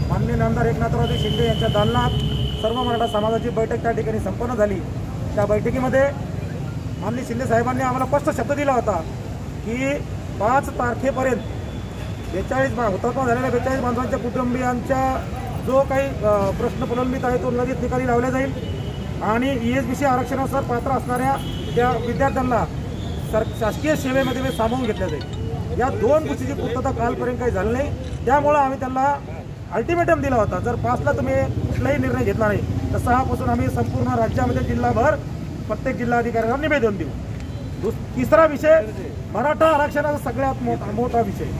माननीय आमदार एकनाथरावजी शिंदे यांच्या दालनात सर्व मराठा समाजाची बैठक त्या ठिकाणी संपन्न झाली। त्या बैठकीमध्ये माननीय शिंदे साहेबांनी आम्हाला स्पष्ट शब्द दिला होता की 5 तारखेपर्यंत 42 हुतात्मा झालेल्या 42 बांधवांच्या कुटुंबियांच्या जो काही प्रश्न प्रलंबित आहे तो लगेच निकाली लावला जाईल आणि ESBC आरक्षणानुसार पात्र असणाऱ्या त्या विद्यार्थ्यांना शासकीय सेवेमध्ये सामावून घेतल्या जाईल। या 2 गोष्टीची पूर्तता कालपर्यंत काही झाली नाही, त्यामुळे आम्ही त्यांना अल्टिमेटम दिला होता, जर 5ला तुम्ही कुठलाही निर्णय घेतला नाही तर 6 पासून आम्ही संपूर्ण राज्यामध्ये जिल्हाभर प्रत्येक जिल्हाधिकाऱ्यांना निवेदन देऊ। तिसरा विषय मराठा आरक्षणाचा सगळ्यात मोठा विषय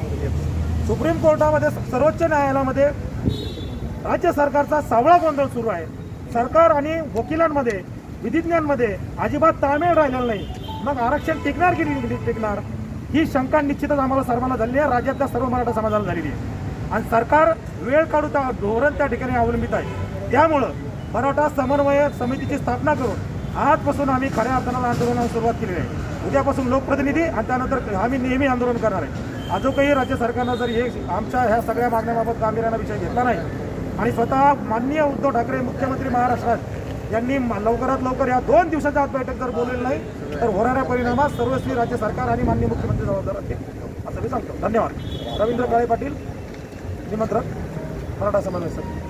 सुप्रीम कोर्टामध्ये सर्वोच्च न्यायालयामध्ये राज्य सरकारचा सावळा गोंधळ सुरू आहे। सरकार आणि वकिलांमध्ये विधिज्ञांमध्ये अजिबात ताळमेळ राहिलेला नाही। मग आरक्षण टिकणार की नाही टिकणार ही शंका निश्चितच आम्हाला सर्वांना झाली आहे, राज्यातल्या सर्व मराठा समाजाला झालेली आहे आणि सरकार वेळ काढू धोरण त्या ठिकाणी अवलंबित आहे। त्यामुळं मराठा समन्वय समितीची स्थापना करून आजपासून आम्ही खऱ्या अर्थानं आंदोलनाला सुरुवात केलेली आहे। उद्यापासून लोकप्रतिनिधी आणि त्यानंतर आम्ही नेहमी आंदोलन करणार आहे। अजूनही राज्य सरकारनं जर हे आमच्या ह्या सगळ्या मागण्याबाबत गांभीर्यानं विषय घेतला नाही आणि स्वतः माननीय उद्धव ठाकरे मुख्यमंत्री महाराष्ट्रात यांनी लवकरात लवकर या 2 दिवसाच्या आत बैठक जर बोललेली नाही तर होणाऱ्या परिणामात सर्वस्वी राज्य सरकार आणि माननीय मुख्यमंत्री जबाबदार असतील असं मी सांगतो। धन्यवाद। रवींद्र काळे पाटील, निमंत्रक, मराठा समन्वय समिती।